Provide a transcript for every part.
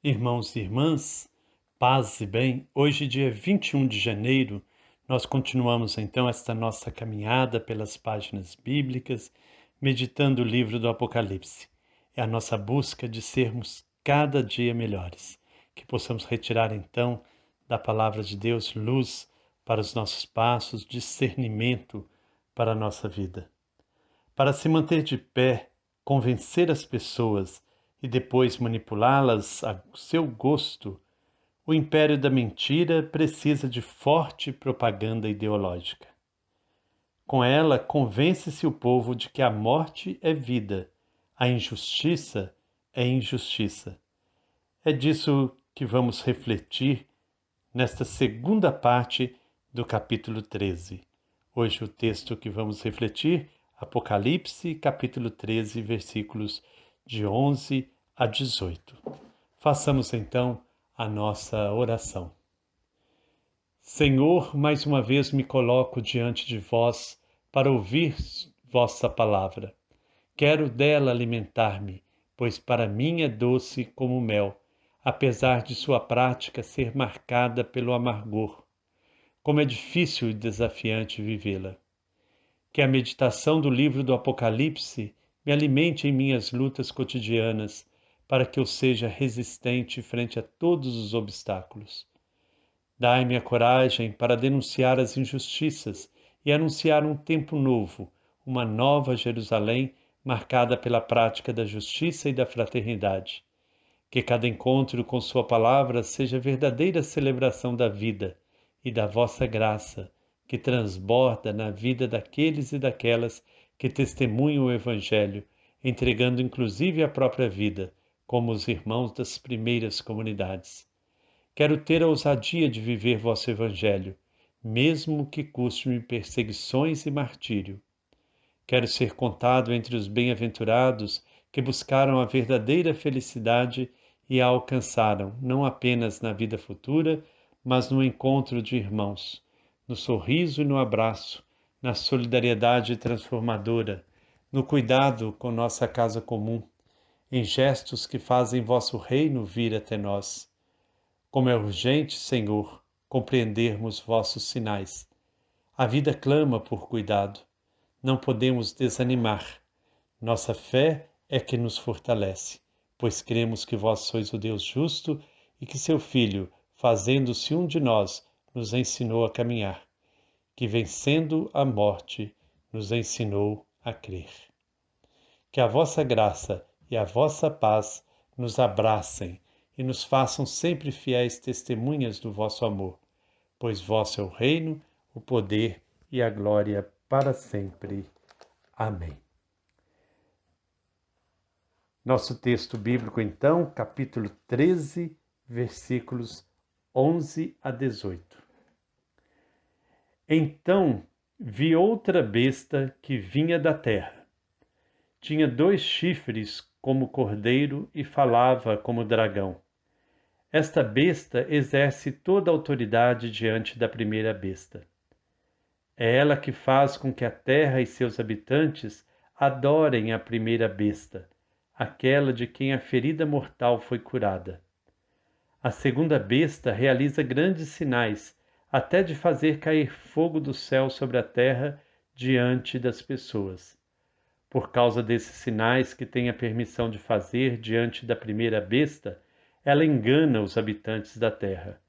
Irmãos e irmãs, paz e bem, hoje, dia 21 de janeiro, nós continuamos então esta nossa caminhada pelas páginas bíblicas, meditando o livro do Apocalipse. É a nossa busca de sermos cada dia melhores, que possamos retirar então da palavra de Deus luz para os nossos passos, discernimento para a nossa vida. Para se manter de pé, convencer as pessoas e depois manipulá-las a seu gosto, o império da mentira precisa de forte propaganda ideológica. Com ela, convence-se o povo de que a morte é vida, a injustiça é injustiça. É disso que vamos refletir nesta segunda parte do capítulo 13. Hoje o texto que vamos refletir, Apocalipse, capítulo 13, versículos de 11 a 18. Façamos então a nossa oração. Senhor, mais uma vez me coloco diante de vós para ouvir vossa palavra. Quero dela alimentar-me, pois para mim é doce como mel, apesar de sua prática ser marcada pelo amargor. Como é difícil e desafiante vivê-la. Que a meditação do livro do Apocalipse me alimente em minhas lutas cotidianas, para que eu seja resistente frente a todos os obstáculos. Dai-me a coragem para denunciar as injustiças e anunciar um tempo novo, uma nova Jerusalém marcada pela prática da justiça e da fraternidade. Que cada encontro com sua palavra seja verdadeira celebração da vida e da vossa graça, que transborda na vida daqueles e daquelas que testemunham o Evangelho, entregando inclusive a própria vida, como os irmãos das primeiras comunidades. Quero ter a ousadia de viver vosso Evangelho, mesmo que custe-me perseguições e martírio. Quero ser contado entre os bem-aventurados que buscaram a verdadeira felicidade e a alcançaram, não apenas na vida futura, mas no encontro de irmãos, no sorriso e no abraço, na solidariedade transformadora, no cuidado com nossa casa comum, em gestos que fazem vosso reino vir até nós. Como é urgente, Senhor, compreendermos vossos sinais. A vida clama por cuidado. Não podemos desanimar. Nossa fé é que nos fortalece, pois cremos que vós sois o Deus justo e que seu Filho, fazendo-se um de nós, nos ensinou a caminhar, que vencendo a morte, nos ensinou a crer. Que a vossa graça e a vossa paz nos abracem e nos façam sempre fiéis testemunhas do vosso amor, pois vosso é o reino, o poder e a glória para sempre. Amém. Nosso texto bíblico, então, capítulo 13, versículos 11 a 18. Então vi outra besta que vinha da terra. Tinha 2 chifres como cordeiro e falava como dragão. Esta besta exerce toda a autoridade diante da primeira besta. É ela que faz com que a terra e seus habitantes adorem a primeira besta, aquela de quem a ferida mortal foi curada. A segunda besta realiza grandes sinais, até de fazer cair fogo do céu sobre a terra diante das pessoas. Por causa desses sinais que tem a permissão de fazer diante da primeira besta, ela engana os habitantes da terra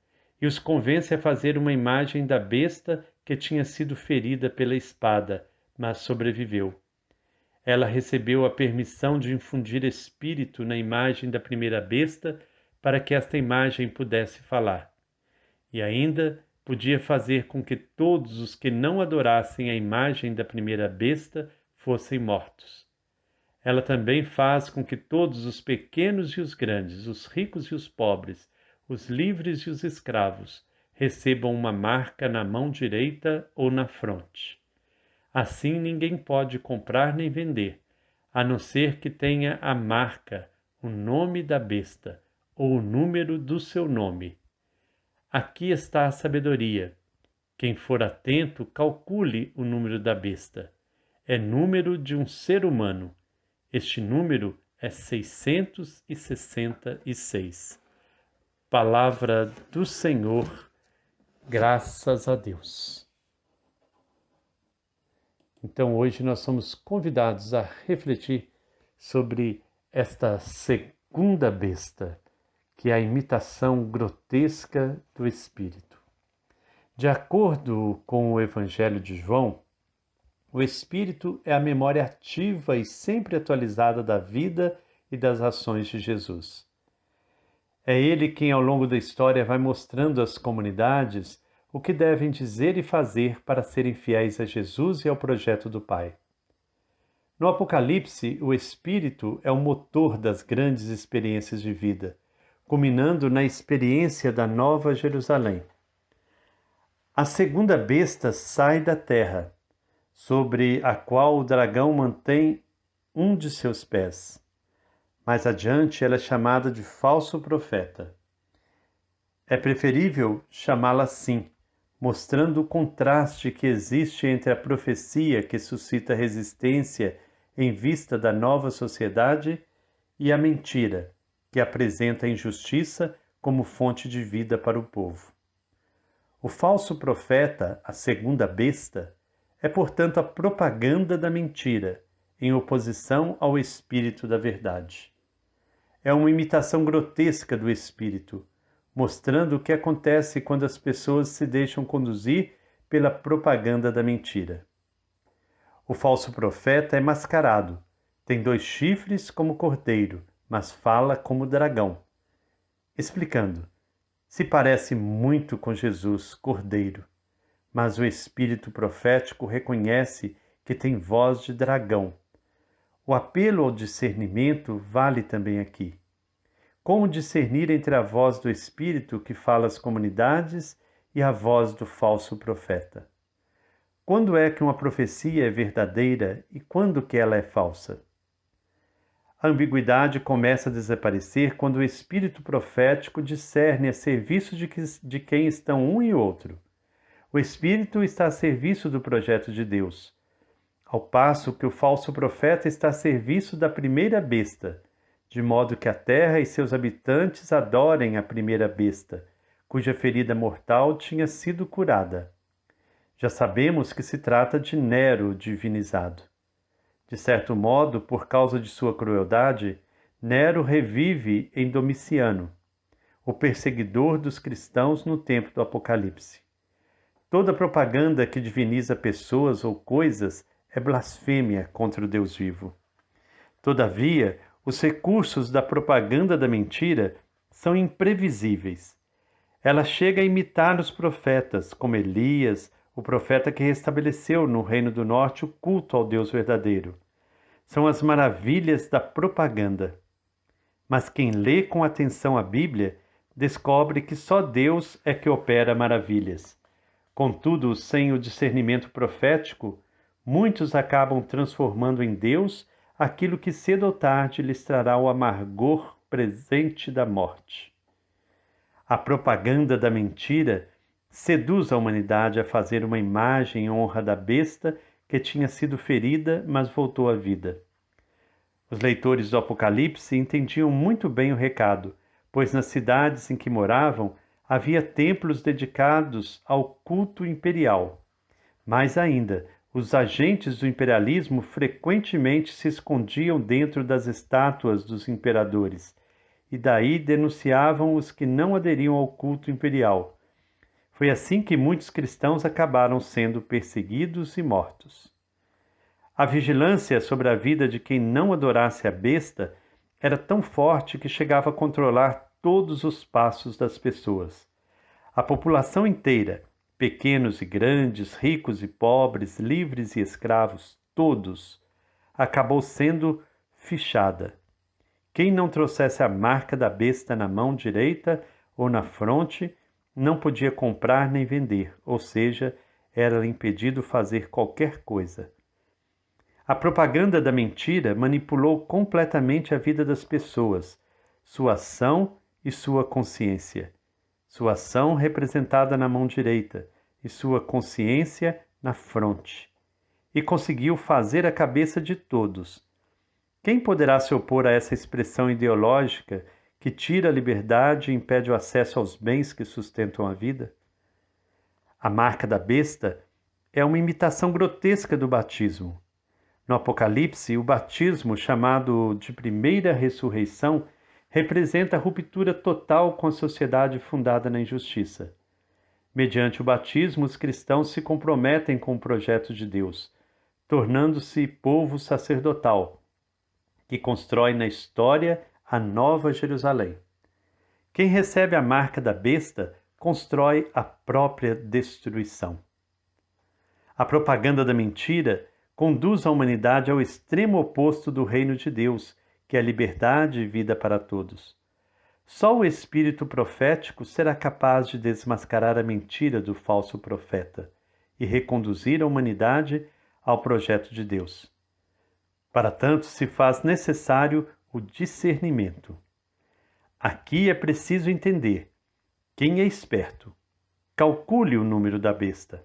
e os convence a fazer uma imagem da besta que tinha sido ferida pela espada, mas sobreviveu. Ela recebeu a permissão de infundir espírito na imagem da primeira besta para que esta imagem pudesse falar. E ainda podia fazer com que todos os que não adorassem a imagem da primeira besta fossem mortos. Ela também faz com que todos os pequenos e os grandes, os ricos e os pobres, os livres e os escravos, recebam uma marca na mão direita ou na fronte. Assim ninguém pode comprar nem vender, a não ser que tenha a marca, o nome da besta ou o número do seu nome. Aqui está a sabedoria. Quem for atento, calcule o número da besta. É número de um ser humano. Este número é 666. Palavra do Senhor, graças a Deus. Então hoje nós somos convidados a refletir sobre esta segunda besta, que é a imitação grotesca do Espírito. De acordo com o Evangelho de João, o Espírito é a memória ativa e sempre atualizada da vida e das ações de Jesus. É ele quem, ao longo da história, vai mostrando às comunidades o que devem dizer e fazer para serem fiéis a Jesus e ao projeto do Pai. No Apocalipse, o Espírito é o motor das grandes experiências de vida, culminando na experiência da Nova Jerusalém. A segunda besta sai da terra, sobre a qual o dragão mantém um de seus pés. Mais adiante, ela é chamada de falso profeta. É preferível chamá-la assim, mostrando o contraste que existe entre a profecia que suscita resistência em vista da nova sociedade e a mentira, que apresenta a injustiça como fonte de vida para o povo. O falso profeta, a segunda besta, é, portanto, a propaganda da mentira, em oposição ao espírito da verdade. É uma imitação grotesca do espírito, mostrando o que acontece quando as pessoas se deixam conduzir pela propaganda da mentira. O falso profeta é mascarado, tem 2 chifres como cordeiro, mas fala como dragão, explicando: se parece muito com Jesus, cordeiro, mas o espírito profético reconhece que tem voz de dragão. O apelo ao discernimento vale também aqui. Como discernir entre a voz do Espírito que fala às comunidades e a voz do falso profeta? Quando é que uma profecia é verdadeira e quando que ela é falsa? A ambiguidade começa a desaparecer quando o Espírito profético discerne a serviço de quem estão um e outro. O Espírito está a serviço do projeto de Deus, ao passo que o falso profeta está a serviço da primeira besta, de modo que a terra e seus habitantes adorem a primeira besta, cuja ferida mortal tinha sido curada. Já sabemos que se trata de Nero divinizado. De certo modo, por causa de sua crueldade, Nero revive em Domiciano, o perseguidor dos cristãos no tempo do Apocalipse. Toda propaganda que diviniza pessoas ou coisas é blasfêmia contra o Deus vivo. Todavia, os recursos da propaganda da mentira são imprevisíveis. Ela chega a imitar os profetas, como Elias, o profeta que restabeleceu no Reino do Norte o culto ao Deus verdadeiro. São as maravilhas da propaganda. Mas quem lê com atenção a Bíblia descobre que só Deus é que opera maravilhas. Contudo, sem o discernimento profético, muitos acabam transformando em Deus aquilo que cedo ou tarde lhes trará o amargor presente da morte. A propaganda da mentira seduz a humanidade a fazer uma imagem em honra da besta que tinha sido ferida, mas voltou à vida. Os leitores do Apocalipse entendiam muito bem o recado, pois nas cidades em que moravam havia templos dedicados ao culto imperial. Mais ainda, os agentes do imperialismo frequentemente se escondiam dentro das estátuas dos imperadores, e daí denunciavam os que não aderiam ao culto imperial. Foi assim que muitos cristãos acabaram sendo perseguidos e mortos. A vigilância sobre a vida de quem não adorasse a besta era tão forte que chegava a controlar todos os passos das pessoas. A população inteira, pequenos e grandes, ricos e pobres, livres e escravos, todos, acabou sendo fichada. Quem não trouxesse a marca da besta na mão direita ou na fronte, não podia comprar nem vender, ou seja, era impedido fazer qualquer coisa. A propaganda da mentira manipulou completamente a vida das pessoas, sua ação e sua consciência. Sua ação representada na mão direita e sua consciência na fronte. E conseguiu fazer a cabeça de todos. Quem poderá se opor a essa expressão ideológica que tira a liberdade e impede o acesso aos bens que sustentam a vida? A marca da besta é uma imitação grotesca do batismo. No Apocalipse, o batismo, chamado de primeira ressurreição, representa a ruptura total com a sociedade fundada na injustiça. Mediante o batismo, os cristãos se comprometem com o projeto de Deus, tornando-se povo sacerdotal, que constrói na história a Nova Jerusalém. Quem recebe a marca da besta constrói a própria destruição. A propaganda da mentira conduz a humanidade ao extremo oposto do reino de Deus, que é liberdade e vida para todos. Só o espírito profético será capaz de desmascarar a mentira do falso profeta e reconduzir a humanidade ao projeto de Deus. Para tanto, se faz necessário o discernimento. Aqui é preciso entender: quem é esperto, calcule o número da besta.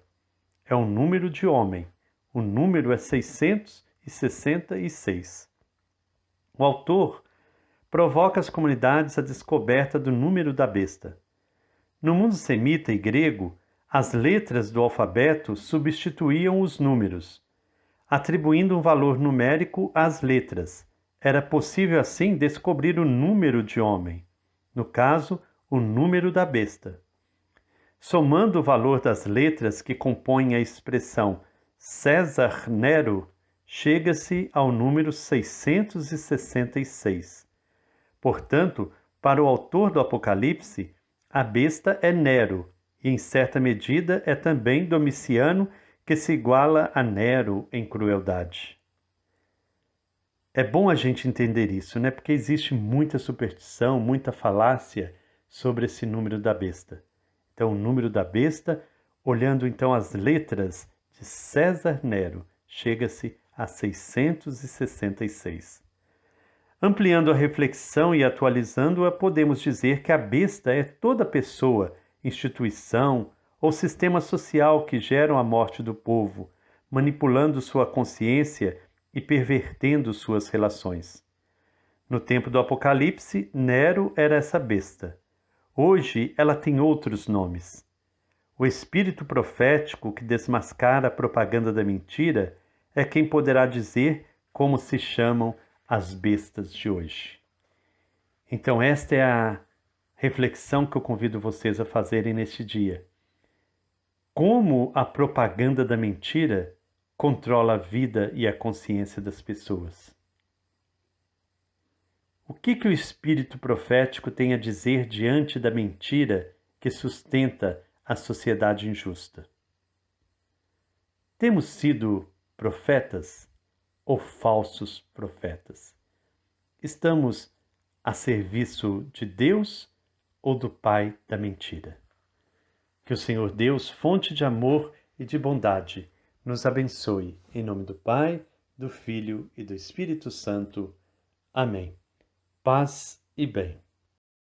É um número de homem. O número é 666. O autor provoca as comunidades à descoberta do número da besta. No mundo semita e grego, as letras do alfabeto substituíam os números, atribuindo um valor numérico às letras. Era possível, assim, descobrir o número de homem, no caso, o número da besta. Somando o valor das letras que compõem a expressão César Nero, chega-se ao número 666. Portanto, para o autor do Apocalipse, a besta é Nero, e em certa medida é também Domiciano, que se iguala a Nero em crueldade. É bom a gente entender isso, né? Porque existe muita superstição, muita falácia sobre esse número da besta. Então, o número da besta, olhando então as letras de César Nero, chega-se a 666. Ampliando a reflexão e atualizando-a, podemos dizer que a besta é toda pessoa, instituição ou sistema social que geram a morte do povo, manipulando sua consciência e pervertendo suas relações. No tempo do Apocalipse, Nero era essa besta. Hoje ela tem outros nomes. O espírito profético que desmascara a propaganda da mentira é quem poderá dizer como se chamam as bestas de hoje. Então esta é a reflexão que eu convido vocês a fazerem neste dia. Como a propaganda da mentira controla a vida e a consciência das pessoas? O que o espírito profético tem a dizer diante da mentira que sustenta a sociedade injusta? Temos sido profetas ou falsos profetas? Estamos a serviço de Deus ou do pai da mentira? Que o Senhor Deus, fonte de amor e de bondade, nos abençoe. Em nome do Pai, do Filho e do Espírito Santo. Amém. Paz e bem.